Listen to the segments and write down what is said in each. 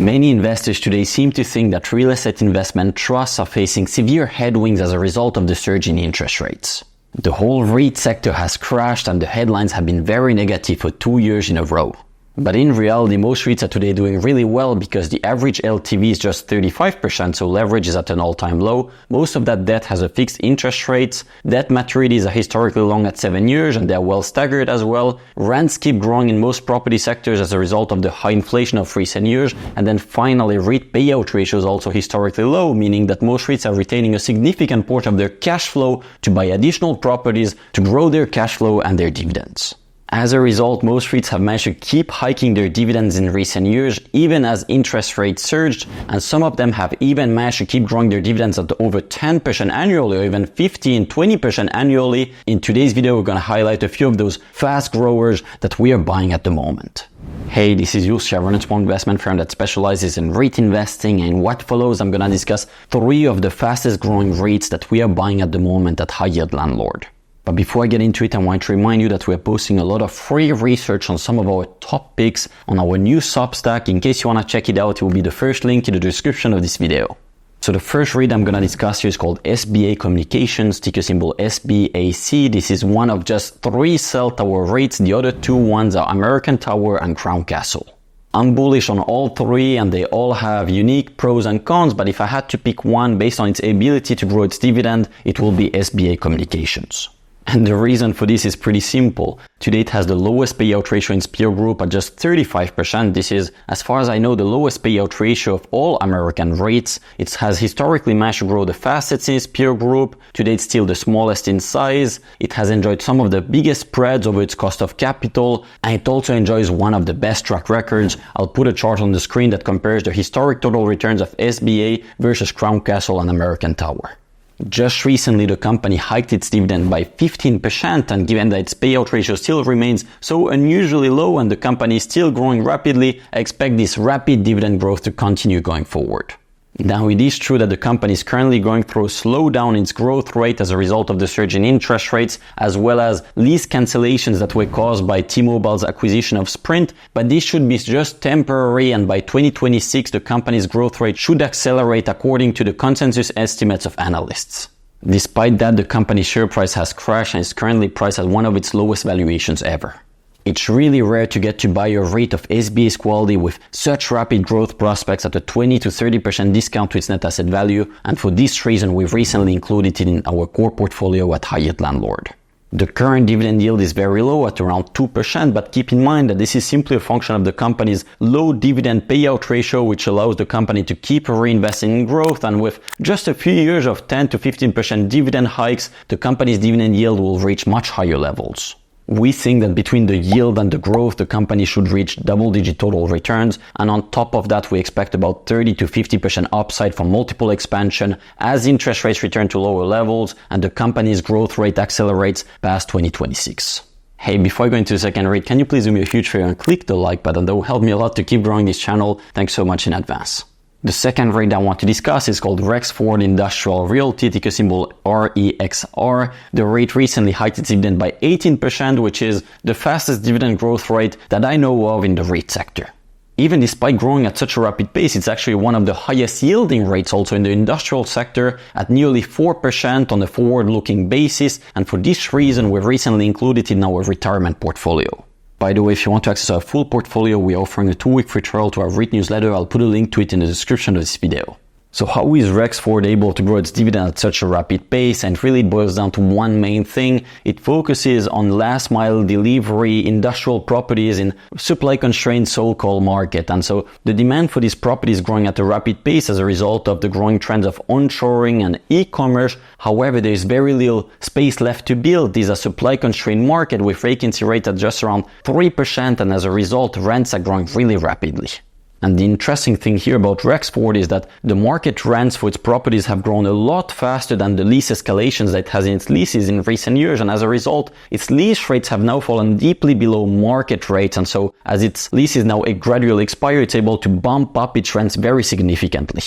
Many investors today seem to think that real estate investment trusts are facing severe headwinds as a result of the surge in interest rates. The whole REIT sector has crashed and the headlines have been very negative for 2 years in a row. But in reality, most REITs are today doing really well because the average LTV is just 35%, so leverage is at an all-time low. Most of that debt has a fixed interest rate. Debt maturities are historically long at 7 years and they are well staggered as well. Rents keep growing in most property sectors as a result of the high inflation of recent years. And then finally, REIT payout ratio is also historically low, meaning that most REITs are retaining a significant portion of their cash flow to buy additional properties to grow their cash flow and their dividends. As a result, most REITs have managed to keep hiking their dividends in recent years, even as interest rates surged, and some of them have even managed to keep growing their dividends at over 10% annually or even 15-20% annually. In today's video, we're going to highlight a few of those fast growers that we are buying at the moment. Hey, this is Yus, I run a small investment firm that specializes in REIT investing, and in what follows, I'm going to discuss 3 of the fastest growing REITs that we are buying at the moment at High Yield Landlord. But before I get into it, I want to remind you that we are posting a lot of free research on some of our top picks on our new Substack. In case you want to check it out, it will be the first link in the description of this video. So the first REIT I'm going to discuss here is called SBA Communications, ticker symbol SBAC. This is one of just 3 cell tower REITs. The other 2 ones are American Tower and Crown Castle. I'm bullish on all 3 and they all have unique pros and cons, but if I had to pick one based on its ability to grow its dividend, it will be SBA Communications. And the reason for this is pretty simple. Today it has the lowest payout ratio in its peer group at just 35%. This is, as far as I know, the lowest payout ratio of all American REITs. It has historically managed to grow the fastest in its peer group. Today it's still the smallest in size. It has enjoyed some of the biggest spreads over its cost of capital, and it also enjoys one of the best track records. I'll put a chart on the screen that compares the historic total returns of SBA versus Crown Castle and American Tower. Just recently, the company hiked its dividend by 15%, and given that its payout ratio still remains so unusually low and the company is still growing rapidly, I expect this rapid dividend growth to continue going forward. Now, it is true that the company is currently going through a slowdown in its growth rate as a result of the surge in interest rates, as well as lease cancellations that were caused by T-Mobile's acquisition of Sprint, but this should be just temporary, and by 2026, the company's growth rate should accelerate according to the consensus estimates of analysts. Despite that, the company's share price has crashed and is currently priced at one of its lowest valuations ever. It's really rare to get to buy a REIT of SBA's quality with such rapid growth prospects at a 20-30% discount to its net asset value, and for this reason we've recently included it in our core portfolio at High Yield Landlord. The current dividend yield is very low at around 2%, but keep in mind that this is simply a function of the company's low dividend payout ratio, which allows the company to keep reinvesting in growth, and with just a few years of 10-15% dividend hikes, the company's dividend yield will reach much higher levels. We think that between the yield and the growth, the company should reach double-digit total returns, and on top of that, we expect about 30-50% upside from multiple expansion as interest rates return to lower levels and the company's growth rate accelerates past 2026. Hey, before I go into the second REIT, can you please do me a huge favor and click the like button? That will help me a lot to keep growing this channel. Thanks so much in advance. The second REIT I want to discuss is called REXR Industrial Realty, ticker symbol REXR. The REIT recently hiked its dividend by 18%, which is the fastest dividend growth rate that I know of in the REIT sector. Even despite growing at such a rapid pace, it's actually one of the highest yielding REITs also in the industrial sector at nearly 4% on a forward-looking basis, and for this reason, we've recently included it in our retirement portfolio. By the way, if you want to access our full portfolio, we are offering a 2-week free trial to our REIT newsletter. I'll put a link to it in the description of this video. So how is REXR able to grow its dividend at such a rapid pace? And really it boils down to one main thing. It focuses on last mile delivery industrial properties in supply constrained so-called market. And so the demand for these properties is growing at a rapid pace as a result of the growing trends of onshoring and e-commerce. However, there is very little space left to build. This is a supply constrained market with vacancy rate at just around 3%. And as a result, rents are growing really rapidly. And the interesting thing here about REXR is that the market rents for its properties have grown a lot faster than the lease escalations that it has in its leases in recent years. And as a result, its lease rates have now fallen deeply below market rates. And so as its leases now gradually expire, it's able to bump up its rents very significantly.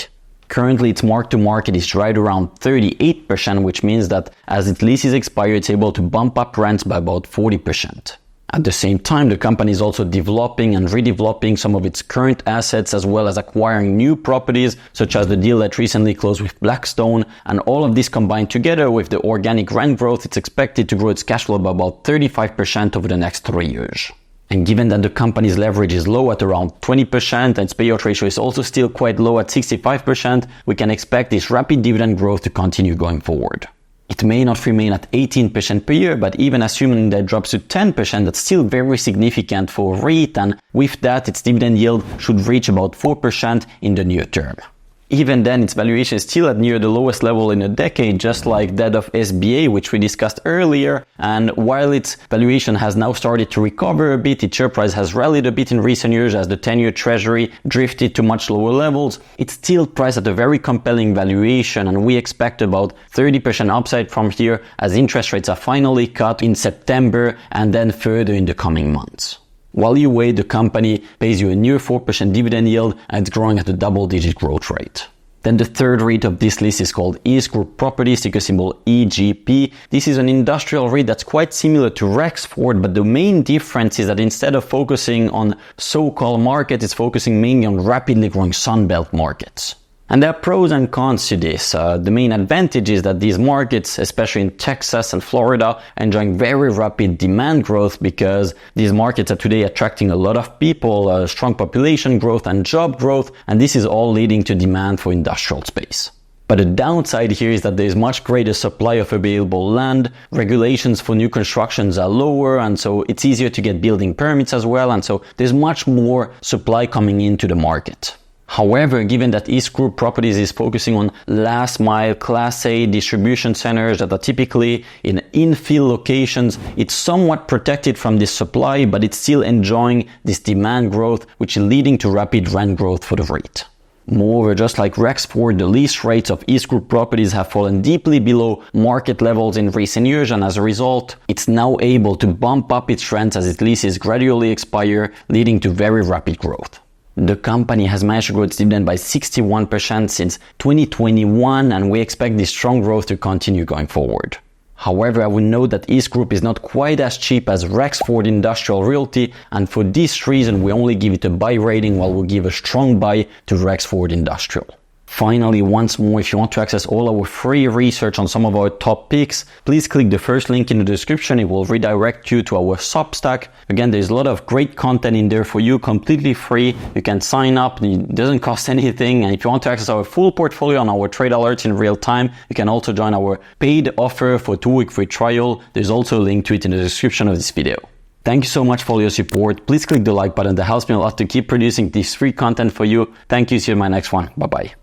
Currently, its mark-to-market is right around 38%, which means that as its leases expire, it's able to bump up rents by about 40%. At the same time, the company is also developing and redeveloping some of its current assets as well as acquiring new properties, such as the deal that recently closed with Blackstone. And all of this combined together with the organic rent growth, it's expected to grow its cash flow by about 35% over the next 3 years. And given that the company's leverage is low at around 20% and its payout ratio is also still quite low at 65%, we can expect this rapid dividend growth to continue going forward. It may not remain at 18% per year, but even assuming that drops to 10%, that's still very significant for REIT, and with that, its dividend yield should reach about 4% in the near term. Even then, its valuation is still at near the lowest level in a decade, just like that of SBA, which we discussed earlier. And while its valuation has now started to recover a bit, its share price has rallied a bit in recent years as the 10-year treasury drifted to much lower levels. It's still priced at a very compelling valuation, and we expect about 30% upside from here as interest rates are finally cut in September and then further in the coming months. While you wait, the company pays you a near 4% dividend yield and it's growing at a double-digit growth rate. Then the third REIT of this list is called East Group Properties, ticker symbol EGP. This is an industrial REIT that's quite similar to REXR, but the main difference is that instead of focusing on so-called markets, it's focusing mainly on rapidly growing Sunbelt markets. And there are pros and cons to this. The main advantage is that these markets, especially in Texas and Florida, are enjoying very rapid demand growth because these markets are today attracting a lot of people, strong population growth and job growth, and this is all leading to demand for industrial space. But the downside here is that there is much greater supply of available land, regulations for new constructions are lower, and so it's easier to get building permits as well, and so there's much more supply coming into the market. However, given that East Group Properties is focusing on last mile Class A distribution centers that are typically in infill locations, it's somewhat protected from this supply, but it's still enjoying this demand growth, which is leading to rapid rent growth for the REIT. Moreover, just like REXR, the lease rates of East Group Properties have fallen deeply below market levels in recent years, and as a result, it's now able to bump up its rents as its leases gradually expire, leading to very rapid growth. The company has managed to grow its dividend by 61% since 2021, and we expect this strong growth to continue going forward. However, I would note that East Group is not quite as cheap as REXR Industrial Realty, and for this reason we only give it a buy rating while we give a strong buy to REXR Industrial. Finally, once more, if you want to access all our free research on some of our top picks, please click the first link in the description. It will redirect you to our Substack. Again, there's a lot of great content in there for you, completely free. You can sign up, it doesn't cost anything. And if you want to access our full portfolio on our trade alerts in real time, you can also join our paid offer for 2-week free trial. There's also a link to it in the description of this video. Thank you so much for your support. Please click the like button. That helps me a lot to keep producing this free content for you. Thank you. See you in my next one. Bye-bye.